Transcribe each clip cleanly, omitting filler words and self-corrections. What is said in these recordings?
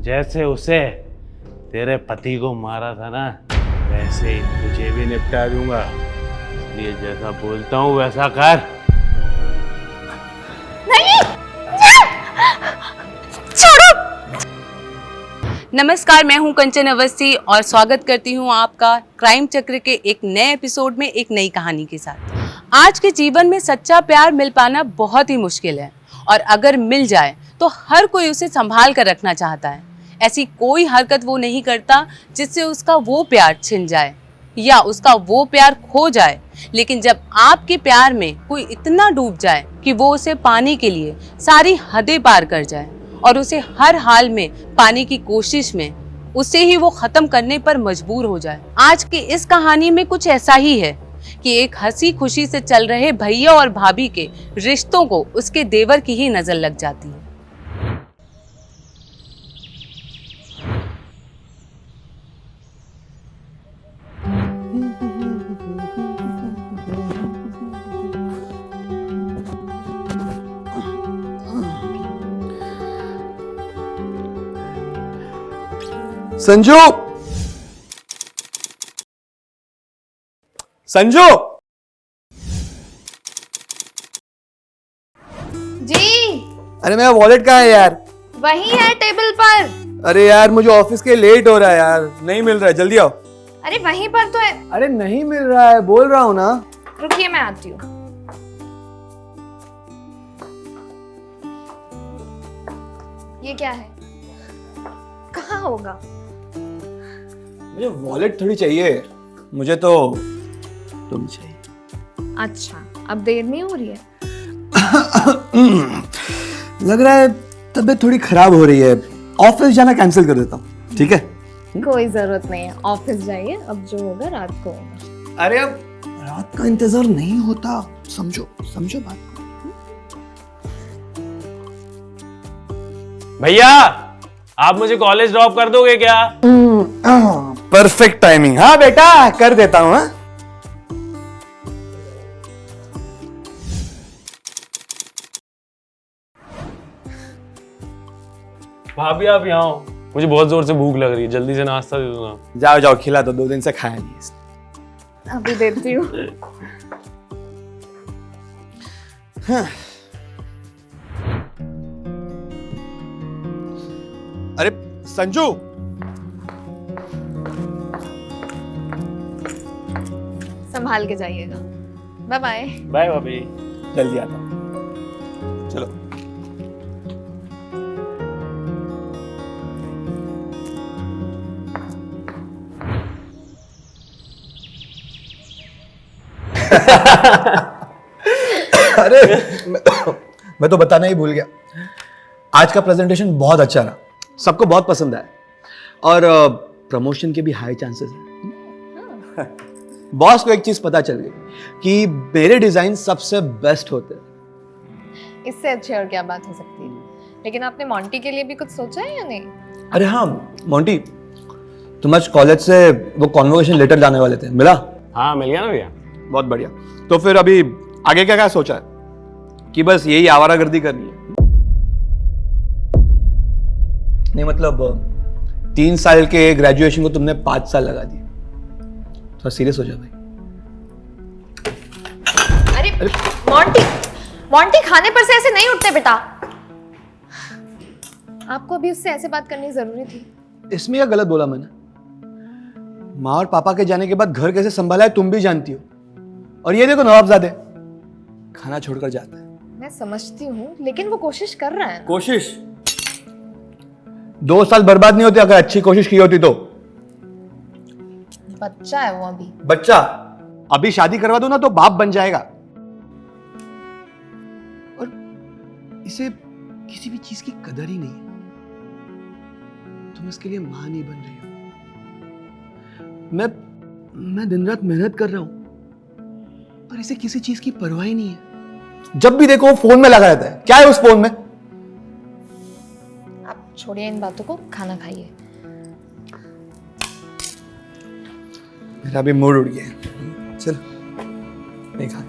जैसे उसे तेरे पति को मारा था ना, वैसे ही तुझे भी निपटा दूंगा। इसलिए जैसा बोलता हूँ वैसा कर। नहीं, छोड़ो। नमस्कार, मैं हूं कंचन अवस्थी और स्वागत करती हूं आपका क्राइम चक्र के एक नए एपिसोड में एक नई कहानी के साथ। आज के जीवन में सच्चा प्यार मिल पाना बहुत ही मुश्किल है और अगर मिल जाए तो हर कोई उसे संभाल कर रखना चाहता है। ऐसी कोई हरकत वो नहीं करता जिससे उसका वो प्यार छिन जाए या उसका वो प्यार खो जाए। लेकिन जब आपके प्यार में कोई इतना डूब जाए कि वो उसे पाने के लिए सारी हदें पार कर जाए और उसे हर हाल में पाने की कोशिश में उसे ही वो खत्म करने पर मजबूर हो जाए। आज की इस कहानी में कुछ ऐसा ही है कि एक हंसी खुशी से चल रहे भैया और भाभी के रिश्तों को उसके देवर की ही नजर लग जाती है। संजू, संजू, जी अरे मेरा वॉलेट कहाँ है यार? वही है टेबल पर। अरे यार मुझे ऑफिस के लेट हो रहा है यार, नहीं मिल रहा है, जल्दी आओ। अरे वहीं पर तो है। अरे नहीं मिल रहा है, बोल रहा हूँ ना। रुकिए मैं आती हूँ। ये क्या है? कहाँ होगा? मुझे वॉलेट थोड़ी चाहिए, मुझे तो तुम चाहिए। अच्छा, अब देर नहीं हो रही है? लग रहा है तबीयत थोड़ी खराब हो रही है, ऑफिस जाना कैंसिल कर देता हूँ, ठीक है? कोई जरूरत नहीं है, ऑफिस जाइए, अब जो होगा रात को होगा। अरे अब रात का इंतजार नहीं होता, समझो समझो बात को। भैया, आप मुझे कॉलेज ड्रॉप कर दोगे क्या? Perfect timing. हाँ बेटा, कर देता हूँ। हाँ भाभी आप यहाँ हो, मुझे बहुत जोर से भूख लग रही है, जल्दी से नाश्ता दे दो ना। जाओ जाओ, खिला दो, 2 दिन से खाया नहीं। अभी देती हूँ। हाँ। अरे संजू, संभाल के जाइएगा। Bye bye. बाय भाभी। जल्दी आता हूँ, चलो। अरे मैं तो बताना ही भूल गया, आज का प्रेजेंटेशन बहुत अच्छा रहा, सबको बहुत पसंद आया और प्रमोशन के भी हाई चांसेस हैं। बॉस को एक चीज पता चल गई कि मेरे डिजाइन सबसे बेस्ट होते हैं। इससे अच्छी और क्या बात हो सकती है? लेकिन आपने मॉन्टी के लिए भी कुछ सोचा है या नहीं? अरे हाँ मोंटी, तुम आज कॉलेज से वो कॉन्वोकेशन लेटर लाने वाले थे, मिला? हाँ मिल गया ना भैया। बहुत बढ़िया। तो फिर अभी आगे क्या क्या सोचा है? कि बस यही आवारागर्दी करनी है? नहीं मतलब 3 साल के ग्रेजुएशन को तुमने 5 साल लगा दिए, थोड़ा सीरियस हो जा भाई। अरे मॉन्टी, मॉन्टी खाने पर से ऐसे नहीं उठते बेटा। आपको अभी उससे ऐसे बात करनी जरूरी थी। इसमें क्या गलत बोला मैंने? माँ और पापा के जाने के बाद घर कैसे संभाला है तुम भी जानती हो, और ये देखो नवाबजादे खाना छोड़कर जाता है। मैं समझती हूँ, लेकिन वो कोशिश कर रहा है ना। कोशिश 2 साल बर्बाद नहीं होते अगर अच्छी कोशिश की होती तो। बच्चा है वो अभी। बच्चा अभी शादी करवा दो ना तो बाप बन जाएगा, और इसे किसी भी चीज की कदर ही नहीं है। तुम इसके लिए मां नहीं बन रही हो। मैं दिन रात मेहनत कर रहा हूं, पर इसे किसी चीज की परवाह ही नहीं है। जब भी देखो फोन में लगा रहता है। क्या है उस फोन में? आप छोड़िए इन बातों को, खाना खाइए। मेरा भी मूड उड़ गया है, चल नहीं खा।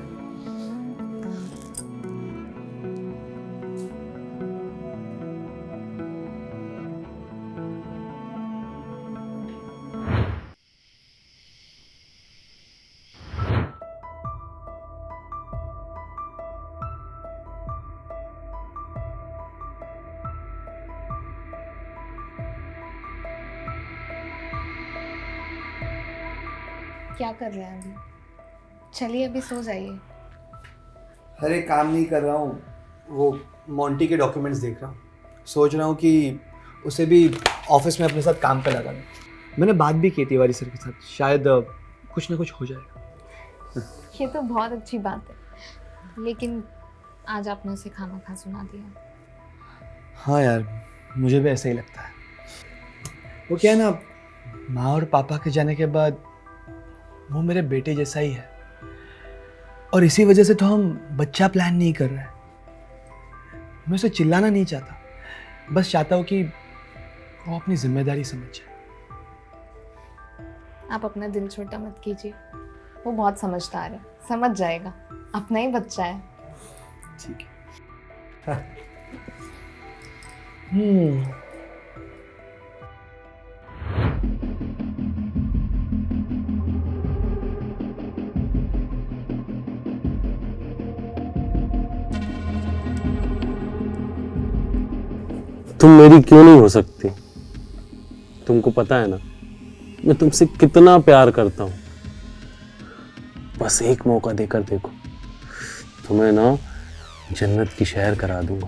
क्या कर रहे हैं अभी? चलिए अभी सो जाइए। अरे काम नहीं कर रहा हूँ, वो मोंटी के डॉक्यूमेंट्स देख रहा हूँ। सोच रहा हूँ कि उसे भी ऑफिस में अपने साथ काम पे लगा दूँ। मैंने बात भी की तिवारी सर के साथ, शायद कुछ ना कुछ हो जाएगा। ये तो बहुत अच्छी बात है, लेकिन आज आपने उसे खाना खा सुना दिया। हाँ यार, मुझे भी ऐसा ही लगता है। वो क्या है ना, माँ और पापा के जाने के बाद वो मेरे बेटे जैसा ही है, और इसी वजह से तो हम बच्चा प्लान नहीं कर रहे। मैं उसे चिल्लाना नहीं चाहता, बस चाहता हूँ कि वो अपनी जिम्मेदारी समझ जाए। आप अपना दिल छोटा मत कीजिए, वो बहुत समझदार है, समझ जाएगा, अपना ही बच्चा है। ठीक है। तुम मेरी क्यों नहीं हो सकती? तुमको पता है ना मैं तुमसे कितना प्यार करता हूं। बस एक मौका देकर देखो, तुम्हें ना जन्नत की सैर करा दूंगा।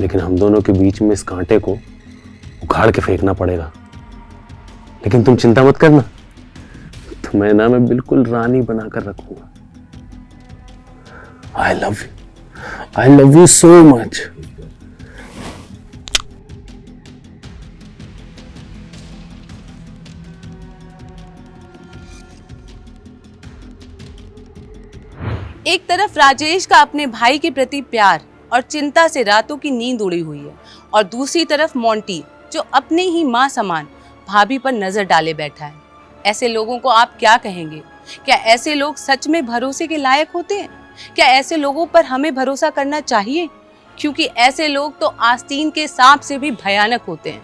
लेकिन हम दोनों के बीच में इस कांटे को उखाड़ के फेंकना पड़ेगा। लेकिन तुम चिंता मत करना, तुम्हें ना मैं बिल्कुल रानी बनाकर रखूंगा। I love you so much. एक तरफ राजेश का अपने भाई के प्रति प्यार और चिंता से रातों की नींद उड़ी हुई है, और दूसरी तरफ मोंटी जो अपने ही माँ समान भाभी पर नजर डाले बैठा है। ऐसे लोगों को आप क्या कहेंगे? क्या ऐसे लोग सच में भरोसे के लायक होते हैं? क्या ऐसे लोगों पर हमें भरोसा करना चाहिए? क्योंकि ऐसे लोग तो आस्तीन के सांप से भी भयानक होते हैं।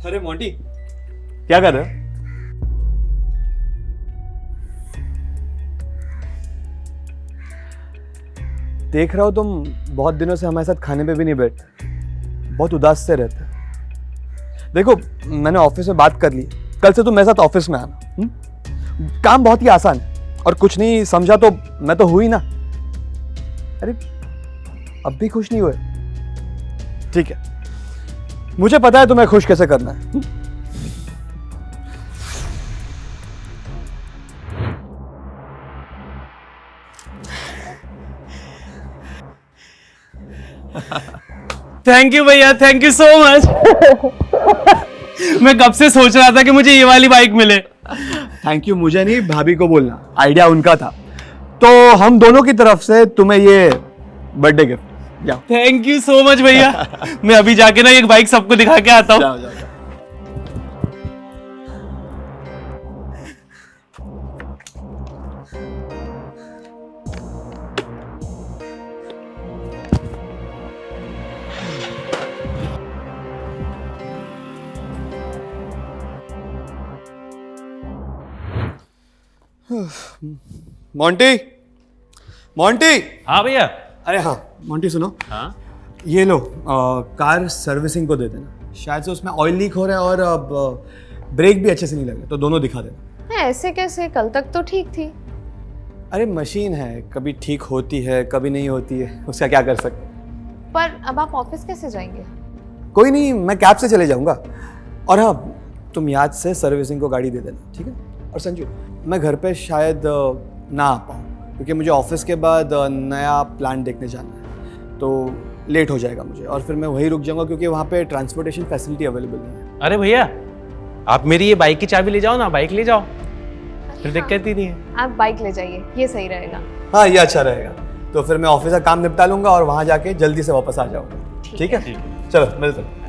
अरे मोंटी, क्या कर रहे हो? देख रहा हो तुम बहुत दिनों से हमारे साथ खाने पे भी नहीं बैठे, बहुत उदास से रहते। देखो, मैंने ऑफिस में बात कर ली, कल से तुम मेरे साथ ऑफिस में आना। काम बहुत ही आसान है, और कुछ नहीं समझा तो मैं तो हुई ना। अरे अब भी खुश नहीं हुए? ठीक है, मुझे पता है तुम्हें खुश कैसे करना है। थैंक यू भैया, थैंक यू सो मच। मैं कब से सोच रहा था कि मुझे ये वाली बाइक मिले। थैंक यू मुझे नहीं, भाभी को बोलना, आइडिया उनका था। तो हम दोनों की तरफ से तुम्हें ये बर्थडे गिफ्ट। जाओ। थैंक यू सो मच भैया। मैं अभी जाके ना एक बाइक सबको दिखा के आता हूँ। जाओ जाओ। Monty, Monty. हाँ भैया। अरे हाँ मोंटी, सुनो। हाँ ये लो, कार सर्विसिंग को दे देना। शायद से उसमें ऑयल लीक हो रहा है और ब्रेक भी अच्छे से नहीं लगे, तो दोनों दिखा देना। ऐसे कैसे? कल तक तो ठीक थी। अरे मशीन है, कभी ठीक होती है कभी नहीं होती है, उसका क्या कर सकते। पर अब आप ऑफिस कैसे जाएंगे? कोई नहीं, मैं कैब से चले जाऊंगा। और हाँ, तुम याद से सर्विसिंग को गाड़ी दे देना, ठीक है? और संजू, मैं घर पे शायद ना आ पाऊँ, क्योंकि मुझे ऑफिस के बाद नया प्लान देखने जाना है, तो लेट हो जाएगा मुझे, और फिर मैं वहीं रुक जाऊंगा क्योंकि वहाँ पे ट्रांसपोर्टेशन फैसिलिटी अवेलेबल नहीं है। अरे भैया, आप मेरी ये बाइक की चाबी ले जाओ ना, बाइक ले जाओ, फिर हाँ, दिक्कत ही नहीं है। आप बाइक ले जाइए, ये सही रहेगा। हाँ, ये अच्छा रहेगा। तो फिर मैं ऑफिस का काम निपटा लूंगा और वहाँ जाके जल्दी से वापस आ जाऊंगा। ठीक है? चलो मिलते हैं।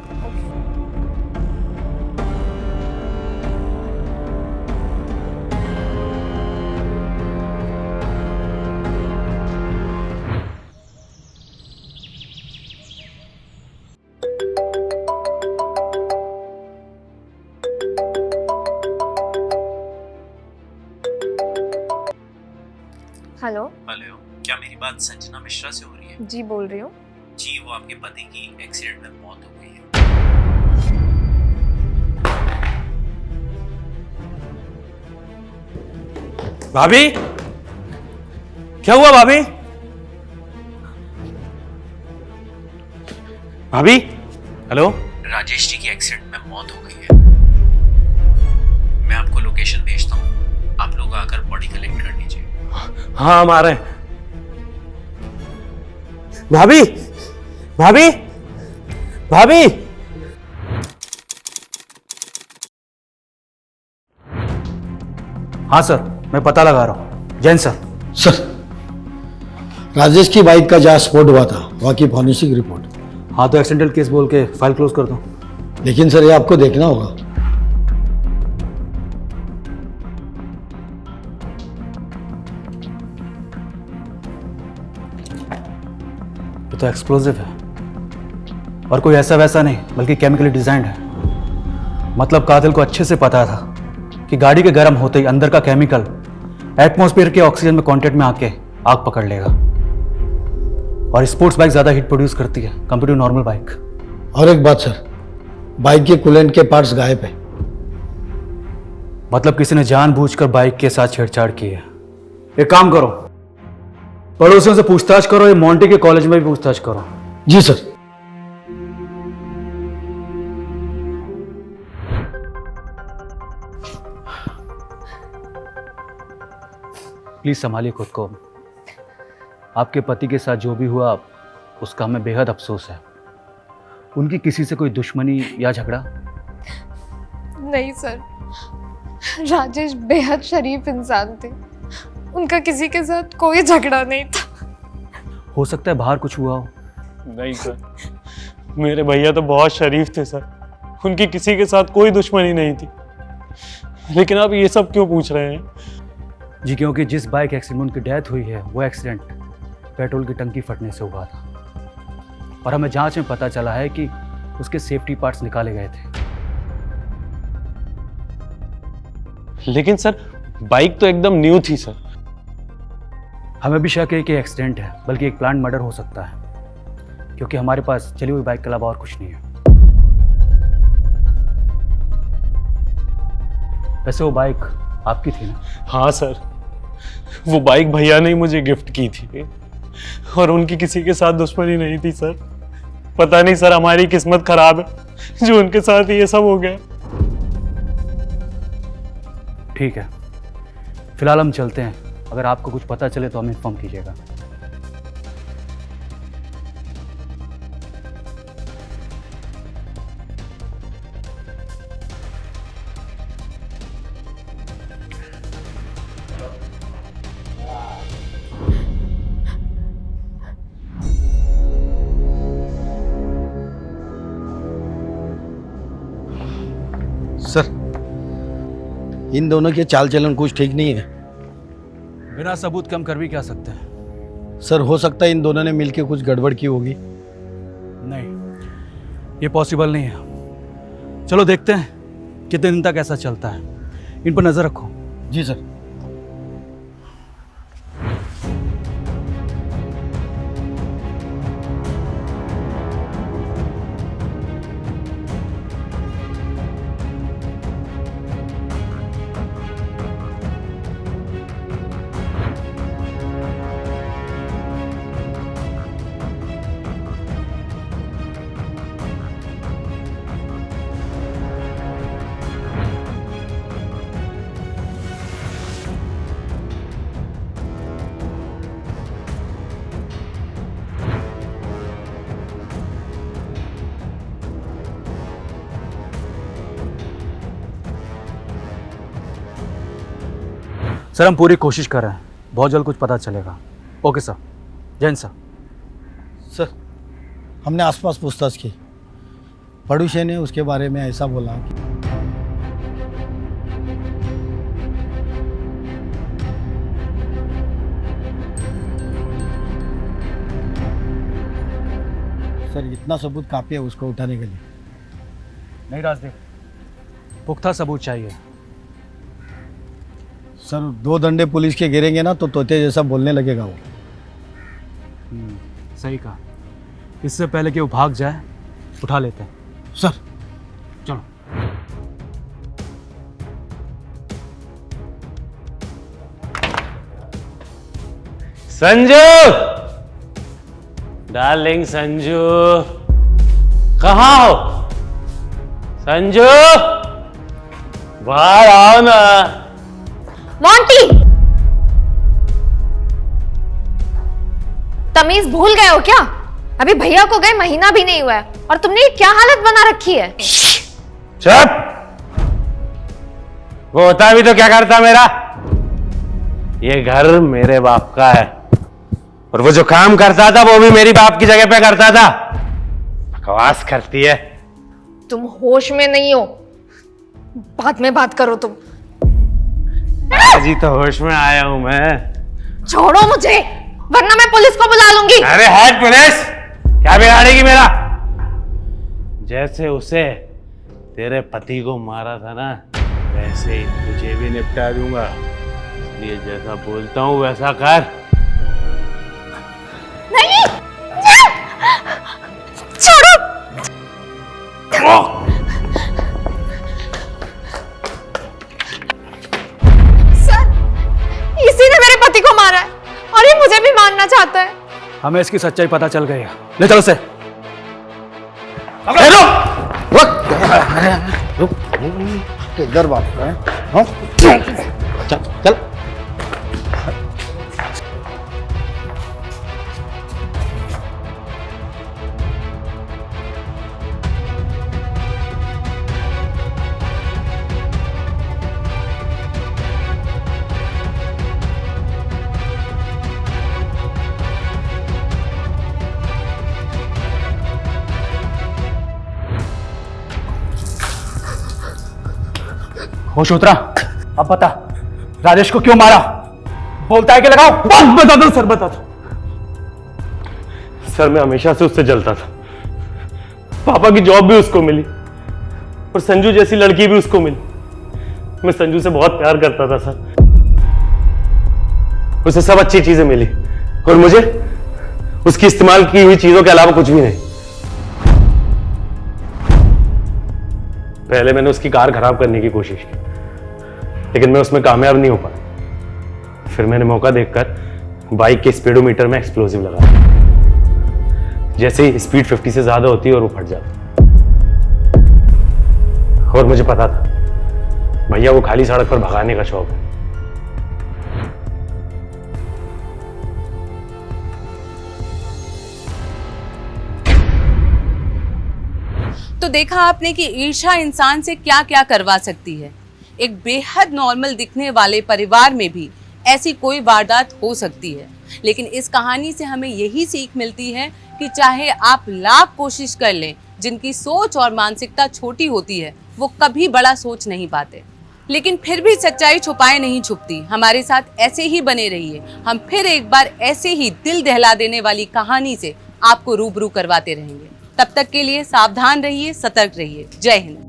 हेलो। हेलो, क्या मेरी बात संजना मिश्रा से हो रही है? जी बोल रही हूँ। जी, वो आपके पति की एक्सीडेंट में मौत हो गई है। भाभी, क्या हुआ भाभी? भाभी, हेलो। राजेश जी की एक्सीडेंट में मौत हो गई है। मैं आपको लोकेशन भेजता हूँ, आप लोग आकर बॉडी कलेक्ट कर लीजिए। हाँ, हम आ रहे हैं। भाभी, भाभी, भाभी। हाँ सर, मैं पता लगा रहा हूँ। जैन सर। सर, राजेश की बाइक का जहाँ स्पॉट हुआ था वहाँ की फॉरेंसिक रिपोर्ट। हाँ तो एक्सीडेंटल केस बोल के फाइल क्लोज कर दो। लेकिन सर, ये आपको देखना होगा। ये तो एक्सप्लोसिव है और कोई ऐसा वैसा नहीं बल्कि केमिकली डिजाइंड है। मतलब कातिल को अच्छे से पता था कि गाड़ी के गर्म होते ही अंदर का केमिकल एटमॉस्फेयर के ऑक्सीजन में कांटेक्ट में आके आग पकड़ लेगा। और स्पोर्ट्स बाइक ज्यादा हीट प्रोड्यूस करती है कंपेयर टू नॉर्मल बाइक। और एक बात सर, बाइक के कूलेंट के पार्ट्स गायब है। मतलब किसी ने जानबूझकर बाइक के साथ छेड़छाड़ की है। एक काम करो, पड़ोसियों से पूछताछ करो, ये मॉन्टी के कॉलेज में भी पूछताछ करो। जी सर। प्लीज संभालिए खुद को। आपके पति के साथ जो भी हुआ उसका हमें बेहद अफसोस है। उनकी किसी से कोई दुश्मनी या झगड़ा? नहीं सर, राजेश बेहद शरीफ इंसान थे। उनका किसी के साथ कोई झगड़ा नहीं था। हो सकता है बाहर कुछ हुआ हो। नहीं सर, मेरे भैया तो बहुत शरीफ थे सर। उनकी किसी के साथ कोई दुश्मनी नहीं थी। लेकिन आप ये सब क्यों पूछ रहे हैं? जी क्योंकि जिस बाइक एक्सीडेंट में उनकी डेथ हुई है वो एक्सीडेंट पेट्रोल की टंकी फटने से हुआ था और हमें जांच में पता चला है कि उसके सेफ्टी पार्ट्स निकाले गए थे। लेकिन सर, बाइक तो एकदम न्यू थी सर। हमें भी शक है कि एक्सीडेंट है, बल्कि एक प्लांट मर्डर हो सकता है क्योंकि हमारे पास चली हुई बाइक के अलावा और कुछ नहीं है। वैसे वो बाइक आपकी थी ना? हाँ सर, वो बाइक भैया ने ही मुझे गिफ्ट की थी और उनकी किसी के साथ दुश्मनी नहीं थी सर। पता नहीं सर, हमारी किस्मत खराब है जो उनके साथ ये सब हो गया। ठीक है, फिलहाल हम चलते हैं। अगर आपको कुछ पता चले तो हमें इन्फॉर्म कीजिएगा। सर, इन दोनों के चाल चलन कुछ ठीक नहीं है। बिना सबूत के हम कर भी क्या सकते हैं? सर, हो सकता है इन दोनों ने मिलकर कुछ गड़बड़ की होगी। नहीं, ये पॉसिबल नहीं है। चलो देखते हैं कितने दिन तक ऐसा चलता है। इन पर नजर रखो। जी सर। सर हम पूरी कोशिश कर रहे हैं, बहुत जल्द कुछ पता चलेगा। Okay sir. Jain sir. Sir, हमने आसपास पूछताछ की। पड़ोसी ने उसके बारे में ऐसा बोला कि सर, इतना सबूत काफ़ी है उसको उठाने के लिए। नहीं राजदीप, पुख्ता सबूत चाहिए। सर 2 डंडे पुलिस के गिरेंगे ना तो तोते जैसा बोलने लगेगा वो। सही कहा। इससे पहले कि वो भाग जाए उठा लेते हैं। सर चलो। संजू, डार्लिंग संजू, कहाँ हो? संजू, बाहर आओ ना। मोंटी, तमीज भूल गए हो क्या? अभी भैया को गए महीना भी नहीं हुआ है और तुमने ये क्या हालत बना रखी है? चुप। वो होता भी तो क्या करता मेरा? ये घर मेरे बाप का है और वो जो काम करता था वो भी मेरी बाप की जगह पे करता था। बकवास करती है। तुम होश में नहीं हो, बाद में बात करो तुम। जी तो होश में आया हूं मैं। छोड़ो मुझे वरना मैं पुलिस को बुला लूंगी। अरे हट पुलिस, क्या बिगाड़ेगी मेरा? जैसे उसे तेरे पति को मारा था ना वैसे ही तुझे भी निपटा दूंगा। इसलिए जैसा बोलता हूं वैसा कर। नहीं, छोड़ो। सर, इसी ने मेरे पति को मारा है और ये मुझे भी मारना चाहता है। हमें इसकी सच्चाई पता चल गई है। ले चलो उसे। किधर बात है? हाँ? चल चल। होश उतरा? अब बता, राजेश को क्यों मारा? बोलता है कि लगाओ। बता दो सर, बता दो सर। मैं हमेशा से उससे जलता था। पापा की जॉब भी उसको मिली और संजू जैसी लड़की भी उसको मिली। मैं संजू से बहुत प्यार करता था सर। उसे सब अच्छी चीजें मिली और मुझे उसकी इस्तेमाल की हुई चीजों के अलावा कुछ भी नहीं। पहले मैंने उसकी कार खराब करने की कोशिश की लेकिन मैं उसमें कामयाब नहीं हो पाया। फिर मैंने मौका देखकर बाइक के स्पीडोमीटर में एक्सप्लोजिव लगाया। जैसे ही स्पीड 50 से ज्यादा होती है और वो फट जाता। और मुझे पता था भैया वो खाली सड़क पर भगाने का शौक है। तो देखा आपने कि ईर्ष्या इंसान से क्या क्या करवा सकती है। एक बेहद नॉर्मल दिखने वाले परिवार में भी ऐसी कोई वारदात हो सकती है। लेकिन इस कहानी से हमें यही सीख मिलती है कि चाहे आप लाख कोशिश कर लें, जिनकी सोच और मानसिकता छोटी होती है वो कभी बड़ा सोच नहीं पाते। लेकिन फिर भी सच्चाई छुपाए नहीं छुपती। हमारे साथ ऐसे ही बने रहिए। हम फिर एक बार ऐसे ही दिल दहला देने वाली कहानी से आपको रूबरू करवाते रहेंगे। तब तक के लिए सावधान रहिए, सतर्क रहिए। जय हिंद।